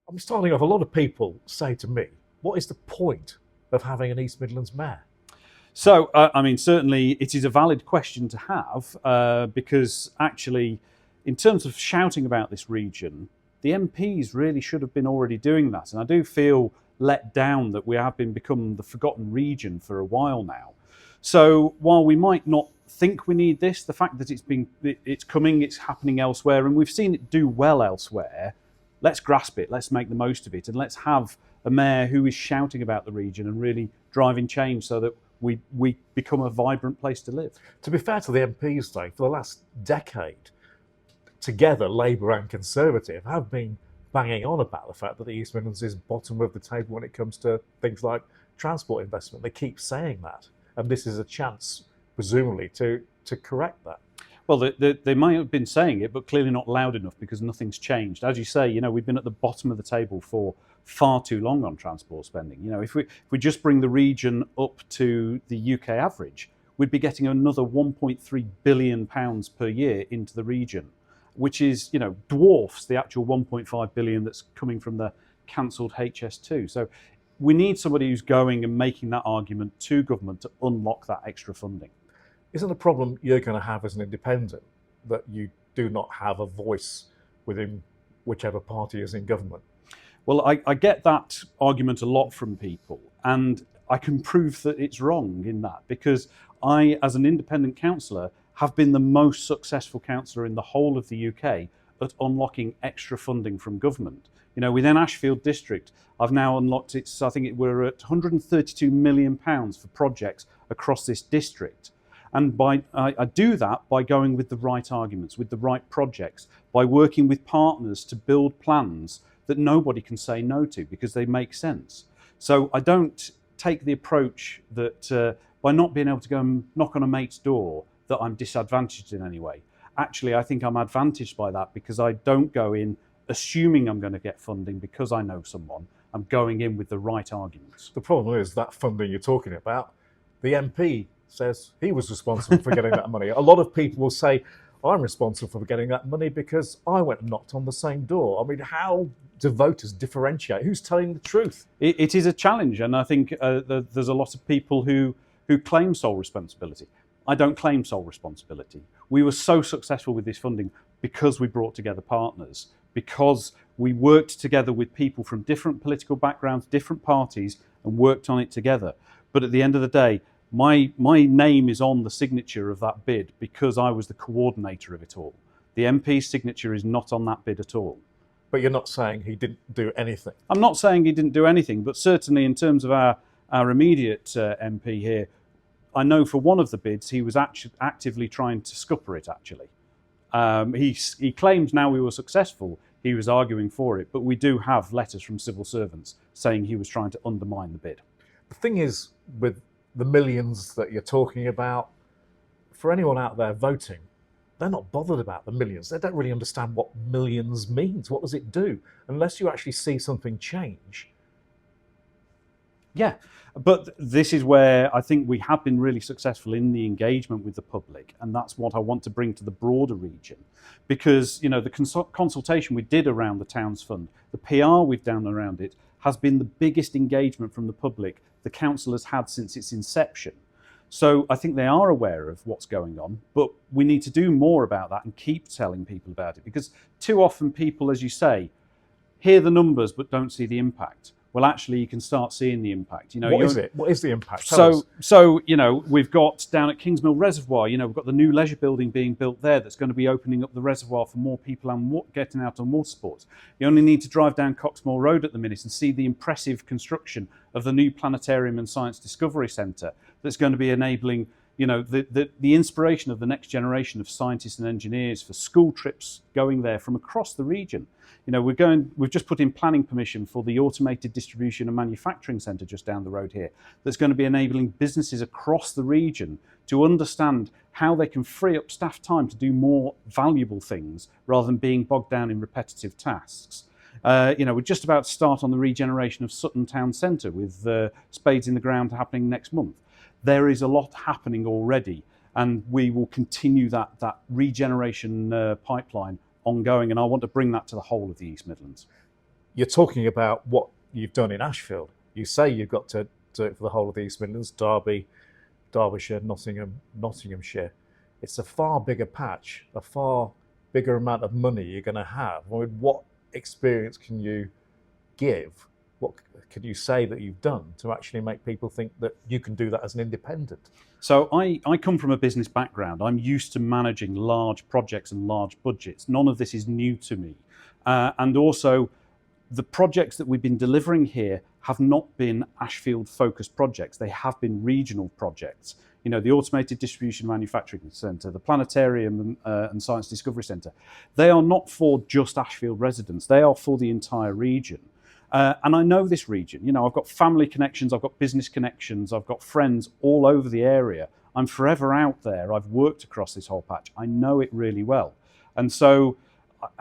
I'm starting off, a lot of people say to me, what is the point of having an East Midlands mayor? So, I mean, certainly it is a valid question to have because actually, in terms of shouting about this region, the MPs really should have been already doing that. And I do feel let down that we have become the forgotten region for a while now. So while we might not think we need this, the fact that it's coming, it's happening elsewhere, and we've seen it do well elsewhere. Let's grasp it. Let's make the most of it, and let's have a mayor who is shouting about the region and really driving change so that we become a vibrant place to live. To be fair to the MPs, though, for the last decade, together, Labour and Conservative have been banging on about the fact that the East Midlands is bottom of the table when it comes to things like transport investment. They keep saying that, and this is a chance, presumably, to correct that. Well, they might have been saying it, but clearly not loud enough because nothing's changed. As you say, we've been at the bottom of the table for far too long on transport spending. If we just bring the region up to the UK average, we'd be getting another £1.3 billion per year into the region, which is, dwarfs the actual 1.5 billion that's coming from the cancelled HS2. So we need somebody who's going and making that argument to government to unlock that extra funding. Isn't the problem you're going to have as an independent that you do not have a voice within whichever party is in government? Well, I get that argument a lot from people, and I can prove that it's wrong in that because I, as an independent councillor, have been the most successful councillor in the whole of the UK at unlocking extra funding from government. Within Ashfield District, I've now unlocked it. I think we're at £132 million for projects across this district. And I do that by going with the right arguments, with the right projects, by working with partners to build plans that nobody can say no to because they make sense. So I don't take the approach that by not being able to go and knock on a mate's door that I'm disadvantaged in any way. Actually, I think I'm advantaged by that because I don't go in assuming I'm going to get funding because I know someone. I'm going in with the right arguments. The problem is that funding you're talking about, the MP says he was responsible for getting that money. A lot of people will say, I'm responsible for getting that money because I went and knocked on the same door. I mean, how do voters differentiate? Who's telling the truth? It is a challenge, and I think there's a lot of people who claim sole responsibility. I don't claim sole responsibility. We were so successful with this funding because we brought together partners, because we worked together with people from different political backgrounds, different parties, and worked on it together. But at the end of the day, my name is on the signature of that bid because I was the coordinator of it all. The MP's signature is not on that bid at all. But you're not saying he didn't do anything? I'm not saying he didn't do anything, but certainly in terms of our immediate MP here, I know for one of the bids he was actively trying to scupper it, actually. He claims now we were successful, he was arguing for it, but we do have letters from civil servants saying he was trying to undermine the bid. The thing is, with the millions that you're talking about, for anyone out there voting, they're not bothered about the millions. They don't really understand what millions means. What does it do? Unless you actually see something change. Yeah, but this is where I think we have been really successful in the engagement with the public, and that's what I want to bring to the broader region. Because, the consultation we did around the Towns Fund, the PR we've done around it, has been the biggest engagement from the public the council has had since its inception. So I think they are aware of what's going on, but we need to do more about that and keep telling people about it, because too often people, as you say, hear the numbers but don't see the impact. Well, actually, you can start seeing the impact. What is it? What is the impact? So we've got down at Kingsmill Reservoir, we've got the new leisure building being built there that's going to be opening up the reservoir for more people and getting out on water sports. You only need to drive down Coxmoor Road at the minute and see the impressive construction of the new planetarium and science discovery centre that's going to be enabling the inspiration of the next generation of scientists and engineers for school trips going there from across the region. We've just put in planning permission for the automated distribution and manufacturing centre just down the road here that's going to be enabling businesses across the region to understand how they can free up staff time to do more valuable things rather than being bogged down in repetitive tasks. We're just about to start on the regeneration of Sutton Town Centre with spades in the ground happening next month. There is a lot happening already, and we will continue that regeneration pipeline ongoing, and I want to bring that to the whole of the East Midlands. you're talking about what you've done in Ashfield. You say you've got to do it for the whole of the East Midlands, Derby, Derbyshire, Nottingham, Nottinghamshire. It's a far bigger patch, a far bigger amount of money you're going to have. I mean, what experience can you give? What can you say that you've done to actually make people think that you can do that as an independent? So I come from a business background. I'm used to managing large projects and large budgets. None of this is new to me. And also, the projects that we've been delivering here have not been Ashfield-focused projects. They have been regional projects. You know, the Automated Distribution Manufacturing Centre, the Planetarium and Science Discovery Centre. They are not for just Ashfield residents. They are for the entire region. And I know this region. You know, I've got family connections, I've got business connections, I've got friends all over the area. I'm forever out there. I've worked across this whole patch. I know it really well. And so,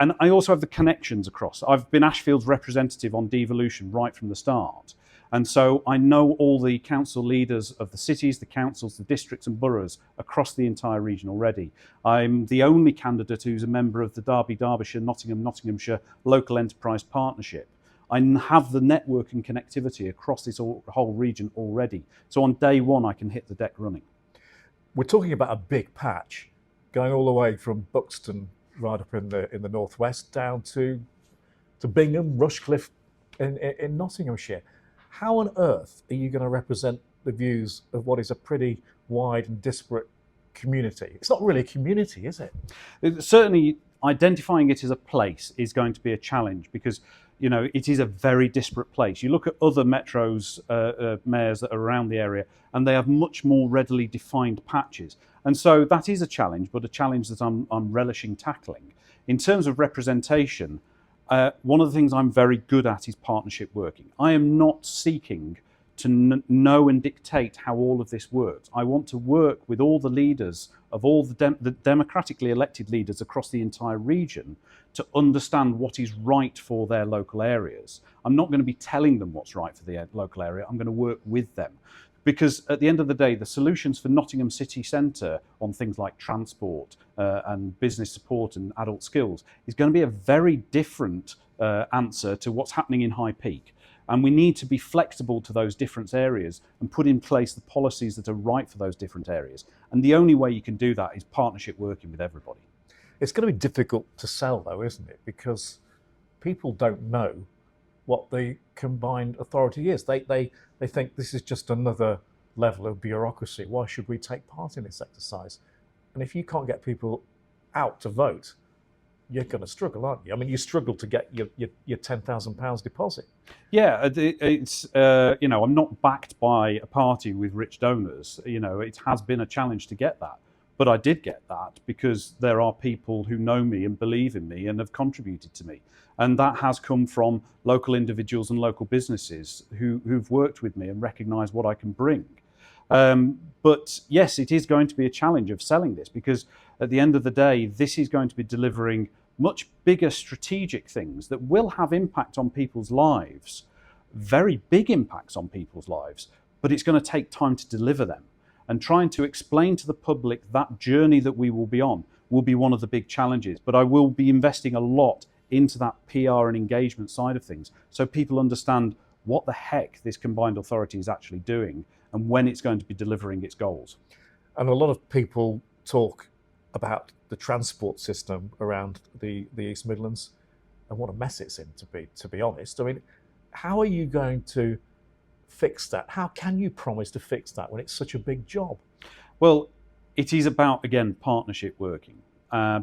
and I also have the connections across. I've been Ashfield's representative on devolution right from the start. And so I know all the council leaders of the cities, the councils, the districts and boroughs across the entire region already. I'm the only candidate who's a member of the Derby, Derbyshire, Nottingham, Nottinghamshire Local Enterprise Partnership. I have the network and connectivity across this whole region already. So on day one, I can hit the deck running. We're talking about a big patch, going all the way from Buxton right up in the northwest down to Bingham, Rushcliffe in Nottinghamshire. How on earth are you going to represent the views of what is a pretty wide and disparate community? It's not really a community, is it? Certainly, identifying it as a place is going to be a challenge because, you know, it is a very disparate place. You look at other metros, mayors that are around the area, and they have much more readily defined patches. And so that is a challenge, but a challenge that I'm relishing tackling. In terms of representation, one of the things I'm very good at is partnership working. I am not seeking to know and dictate how all of this works. I want to work with all the leaders of all the democratically elected leaders across the entire region to understand what is right for their local areas. I'm not going to be telling them what's right for the local area. I'm going to work with them. Because at the end of the day, the solutions for Nottingham City Centre on things like transport and business support and adult skills is going to be a very different answer to what's happening in High Peak. And we need to be flexible to those different areas and put in place the policies that are right for those different areas. And the only way you can do that is partnership working with everybody. It's going to be difficult to sell, though, isn't it? Because people don't know what the combined authority is. They think this is just another level of bureaucracy. Why should we take part in this exercise? And if you can't get people out to vote, you're going to struggle, aren't you? I mean, you struggle to get your £10,000 deposit. Yeah, it's you know, I'm not backed by a party with rich donors. You know, it has been a challenge to get that. But I did get that because there are people who know me and believe in me and have contributed to me. And that has come from local individuals and local businesses who've worked with me and recognise what I can bring. But yes, it is going to be a challenge of selling this because at the end of the day, this is going to be delivering much bigger strategic things that will have impact on people's lives, very big impacts on people's lives, but it's going to take time to deliver them. And trying to explain to the public that journey that we will be on will be one of the big challenges. But I will be investing a lot into that PR and engagement side of things so people understand what the heck this combined authority is actually doing and when it's going to be delivering its goals. And a lot of people talk about the transport system around the East Midlands and what a mess it's in, to be honest. I mean, how are you going to fix that? How can you promise to fix that when it's such a big job? Well, it is about, again, partnership working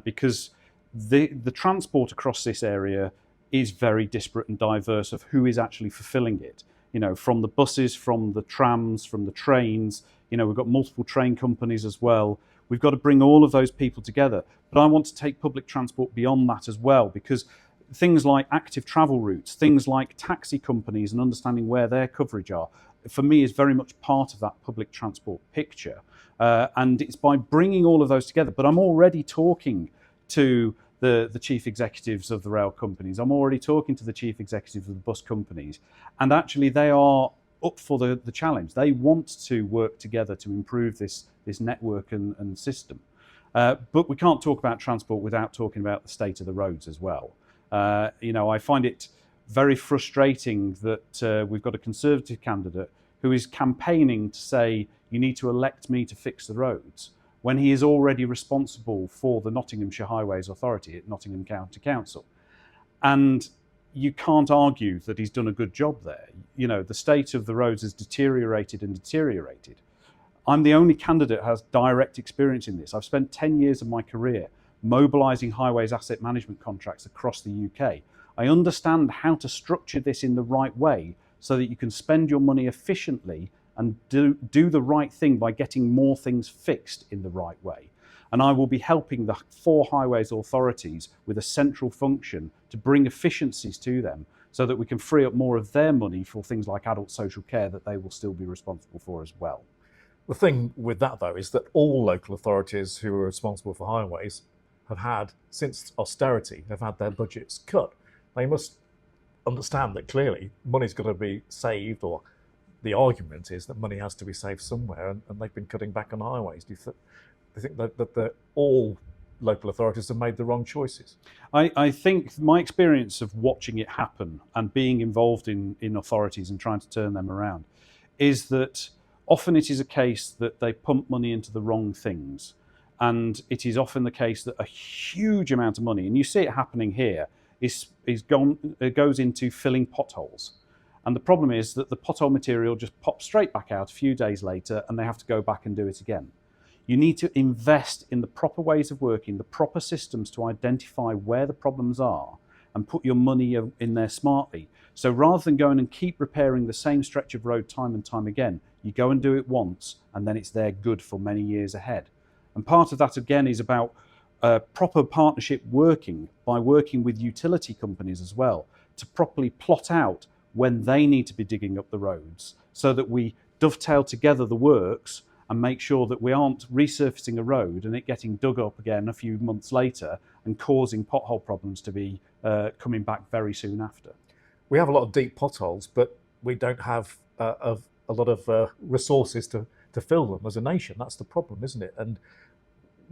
because the transport across this area is very disparate and diverse of who is actually fulfilling it. You know, from the buses, from the trams, from the trains, you know, we've got multiple train companies as well. We've got to bring all of those people together. But I want to take public transport beyond that as well because things like active travel routes, things like taxi companies and understanding where their coverage are, for me is very much part of that public transport picture. And it's by bringing all of those together. But I'm already talking to the chief executives of the rail companies. I'm already talking to the chief executives of the bus companies. And actually they are up for the challenge. They want to work together to improve this network and system. But we can't talk about transport without talking about the state of the roads as well. You know, I find it very frustrating that we've got a Conservative candidate who is campaigning to say, you need to elect me to fix the roads, when he is already responsible for the Nottinghamshire Highways Authority at Nottingham County Council. And you can't argue that he's done a good job there. You know, the state of the roads has deteriorated and deteriorated. I'm the only candidate who has direct experience in this. I've spent 10 years of my career mobilising highways asset management contracts across the UK. I understand how to structure this in the right way so that you can spend your money efficiently and do the right thing by getting more things fixed in the right way. And I will be helping the 4 highways authorities with a central function to bring efficiencies to them so that we can free up more of their money for things like adult social care that they will still be responsible for as well. The thing with that, though, is that all local authorities who are responsible for highways have had, since austerity, have had their budgets cut. They must understand that clearly money's got to be saved, or the argument is that money has to be saved somewhere, and they've been cutting back on highways. Do you think that all local authorities have made the wrong choices? I think my experience of watching it happen and being involved in authorities and trying to turn them around is that often it is a case that they pump money into the wrong things. And it is often the case that a huge amount of money, and you see it happening here, goes into filling potholes. And the problem is that the pothole material just pops straight back out a few days later and they have to go back and do it again. You need to invest in the proper ways of working, the proper systems to identify where the problems are and put your money in there smartly. So rather than going and keep repairing the same stretch of road time and time again, you go and do it once and then it's there good for many years ahead. And part of that, again, is about proper partnership working by working with utility companies as well to properly plot out when they need to be digging up the roads so that we dovetail together the works and make sure that we aren't resurfacing a road and it getting dug up again a few months later and causing pothole problems to be coming back very soon after. We have a lot of deep potholes, but we don't have a lot of resources to fill them as a nation. That's the problem, isn't it? And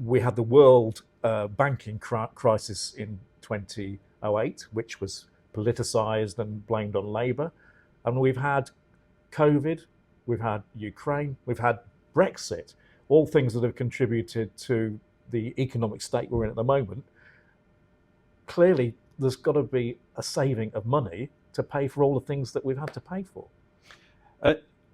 we had the world banking crisis in 2008, which was politicised and blamed on Labour. And we've had COVID, we've had Ukraine, we've had Brexit, all things that have contributed to the economic state we're in at the moment. Clearly, there's got to be a saving of money to pay for all the things that we've had to pay for.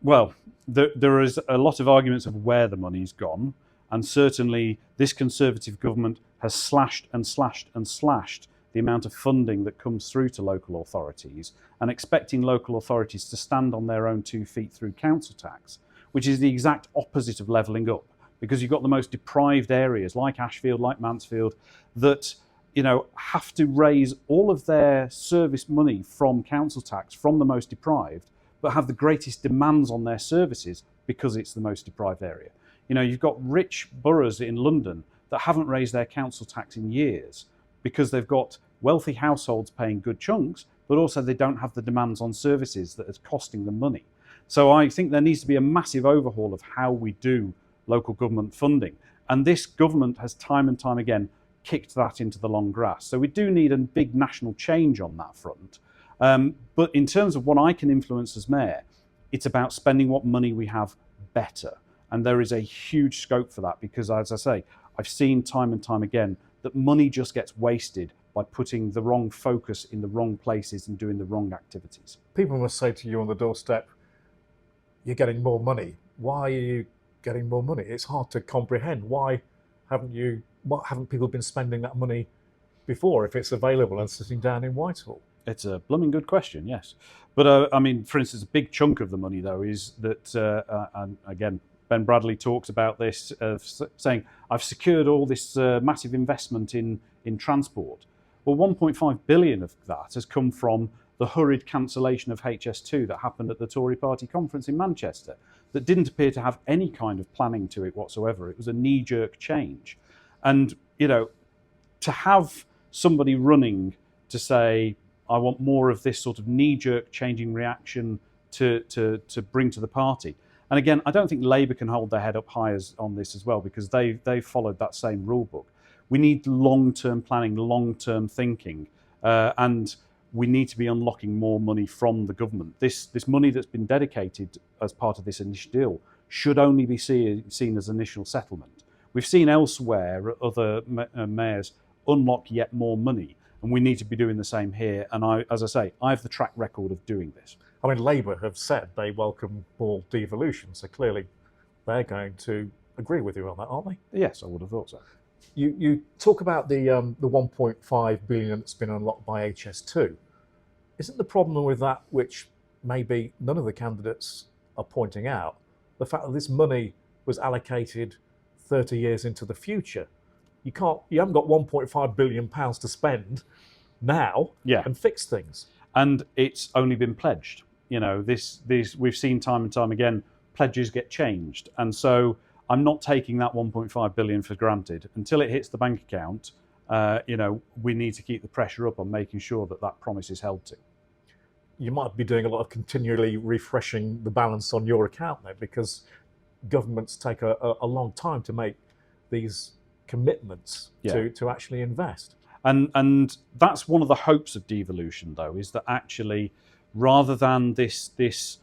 Well, there is a lot of arguments of where the money's gone, and certainly this Conservative government has slashed and slashed and slashed the amount of funding that comes through to local authorities, and expecting local authorities to stand on their own 2 feet through council tax, which is the exact opposite of levelling up, because you've got the most deprived areas like Ashfield, like Mansfield, that have to raise all of their service money from council tax from the most deprived, but have the greatest demands on their services because it's the most deprived area. You've got rich boroughs in London that haven't raised their council tax in years because they've got wealthy households paying good chunks, but also they don't have the demands on services that is costing them money. So I think there needs to be a massive overhaul of how we do local government funding. And this government has time and time again kicked that into the long grass. So we do need a big national change on that front. But in terms of what I can influence as mayor, it's about spending what money we have better. And there is a huge scope for that because, as I say, I've seen time and time again that money just gets wasted by putting the wrong focus in the wrong places and doing the wrong activities. People must say to you on the doorstep, you're getting more money. Why are you getting more money? It's hard to comprehend. Why haven't people been spending that money before if it's available and sitting down in Whitehall? It's a blooming good question, yes. But for instance, a big chunk of the money, though, is that, and again, Ben Bradley talks about this, saying, I've secured all this massive investment in transport. Well, 1.5 billion of that has come from the hurried cancellation of HS2 that happened at the Tory party conference in Manchester that didn't appear to have any kind of planning to it whatsoever. It was a knee-jerk change. And, to have somebody running to say, I want more of this sort of knee-jerk changing reaction to bring to the party. And again, I don't think Labour can hold their head up high on this as well because they've followed that same rule book. We need long-term planning, long-term thinking. And we need to be unlocking more money from the government. This money that's been dedicated as part of this initial deal should only be seen as initial settlement. We've seen elsewhere other mayors unlock yet more money, and we need to be doing the same here. And as I say, I have the track record of doing this. I mean, Labour have said they welcome more devolution, so clearly they're going to agree with you on that, aren't they? Yes, I would have thought so. You talk about the 1.5 billion that's been unlocked by HS2. Isn't the problem with that, which maybe none of the candidates are pointing out, the fact that this money was allocated 30 years into the future? You haven't got 1.5 billion pounds to spend now and fix things. And it's only been pledged. You know, this we've seen time and time again, pledges get changed. And so I'm not taking that 1.5 billion for granted. Until it hits the bank account, we need to keep the pressure up on making sure that that promise is held to. You might be doing a lot of continually refreshing the balance on your account there, because governments take a long time to make these commitments to actually invest. And that's one of the hopes of devolution, though, is that actually, rather than this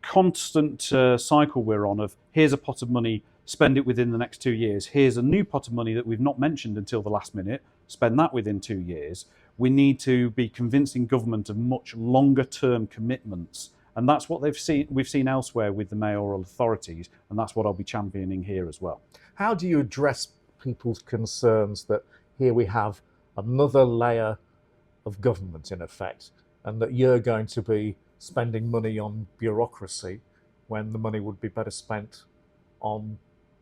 constant cycle we're on of here's a pot of money, spend it within the next 2 years, here's a new pot of money that we've not mentioned until the last minute, spend that within 2 years, we need to be convincing government of much longer term commitments. And that's what we've seen elsewhere with the mayoral authorities, and that's what I'll be championing here as well. How do you address people's concerns that here we have another layer of government in effect, and that you're going to be spending money on bureaucracy when the money would be better spent on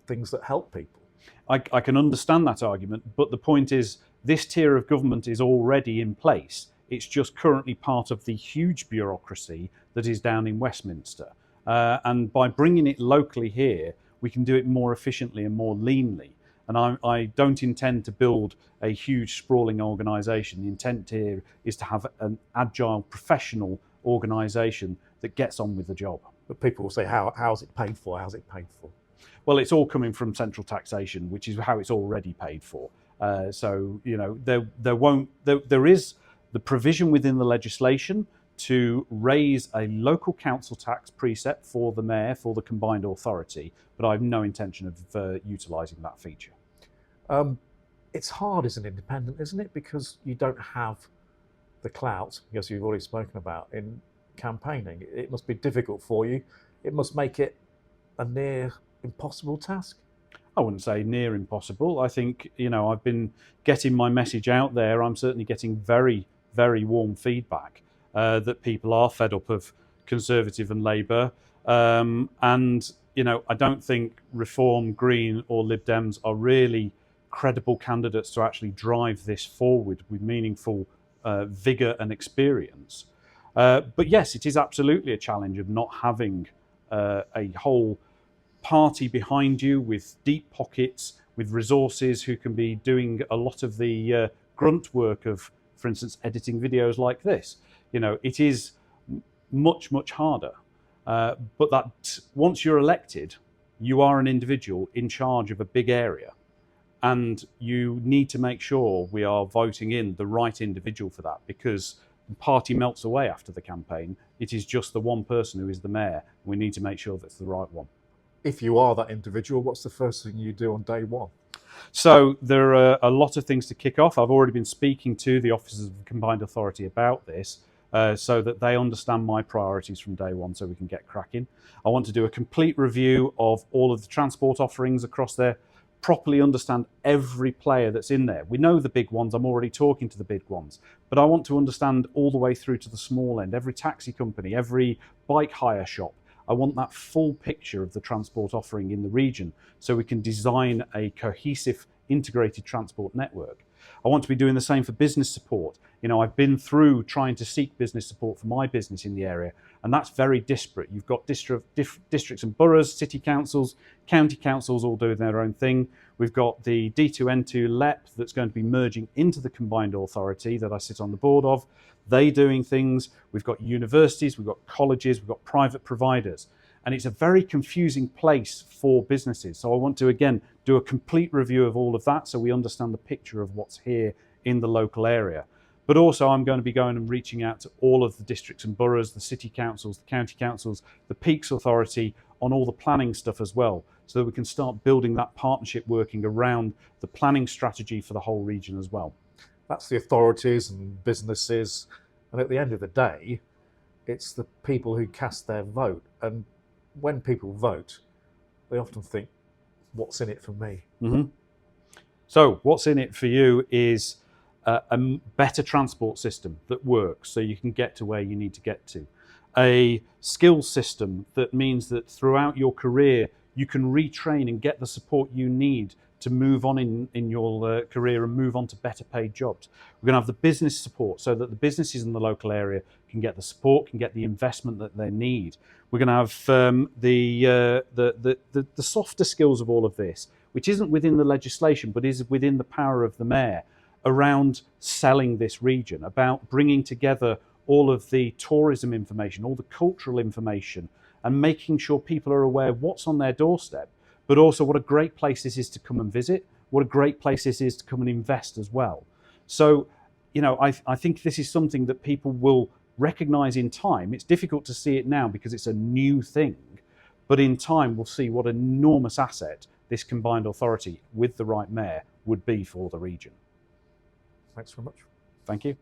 things that help people? I can understand that argument, but the point is this tier of government is already in place. It's just currently part of the huge bureaucracy that is down in Westminster. And by bringing it locally here, we can do it more efficiently and more leanly. And I don't intend to build a huge sprawling organisation. The intent here is to have an agile, professional organisation that gets on with the job. But people will say, how's it paid for? How's it paid for? Well, it's all coming from central taxation, which is how it's already paid for. So, there is the provision within the legislation to raise a local council tax precept for the mayor, for the combined authority, but I have no intention of utilising that feature. It's hard as an independent, isn't it? Because you don't have the clout, as you've already spoken about, in campaigning. It must be difficult for you. It must make it a near impossible task. I wouldn't say near impossible. I think, I've been getting my message out there. I'm certainly getting very, very warm feedback that people are fed up of Conservative and Labour. And, I don't think Reform, Green or Lib Dems are really credible candidates to actually drive this forward with meaningful vigour and experience. But yes, it is absolutely a challenge of not having a whole party behind you with deep pockets, with resources, who can be doing a lot of the grunt work of, for instance, editing videos like this. It is much, much harder. But that once you're elected, you are an individual in charge of a big area. And you need to make sure we are voting in the right individual for that, because the party melts away after the campaign. It is just the one person who is the mayor. We need to make sure that's the right one. If you are that individual, what's the first thing you do on day one? So there are a lot of things to kick off. I've already been speaking to the officers of the Combined Authority about this, so that they understand my priorities from day one, so we can get cracking. I want to do a complete review of all of the transport offerings across there, properly understand every player that's in there. We know the big ones. I'm already talking to the big ones, but I want to understand all the way through to the small end, every taxi company, every bike hire shop. I want that full picture of the transport offering in the region, so we can design a cohesive, integrated transport network. I want to be doing the same for business support. I've been through trying to seek business support for my business in the area, and that's very disparate. You've got districts and boroughs, city councils, county councils all doing their own thing. We've got the D2N2 LEP that's going to be merging into the combined authority that I sit on the board of. They doing things. We've got universities, we've got colleges, we've got private providers. And it's a very confusing place for businesses. So I want to, again, do a complete review of all of that so we understand the picture of what's here in the local area. But also I'm going to be going and reaching out to all of the districts and boroughs, the city councils, the county councils, the Peaks Authority on all the planning stuff as well, so that we can start building that partnership working around the planning strategy for the whole region as well. That's the authorities and businesses, and at the end of the day, it's the people who cast their vote. And when people vote, they often think, what's in it for me? Mm-hmm. So what's in it for you is a better transport system that works so you can get to where you need to get to. A skills system that means that throughout your career you can retrain and get the support you need to move on in your career and move on to better paid jobs. We're going to have the business support so that the businesses in the local area can get the support, can get the investment that they need. We're going to have the softer skills of all of this, which isn't within the legislation but is within the power of the mayor, around selling this region, about bringing together all of the tourism information, all the cultural information, and making sure people are aware of what's on their doorstep, but also what a great place this is to come and visit, what a great place this is to come and invest as well. So, I think this is something that people will recognise in time. It's difficult to see it now because it's a new thing, but in time we'll see what an enormous asset this combined authority with the right mayor would be for the region. Thanks very much. Thank you.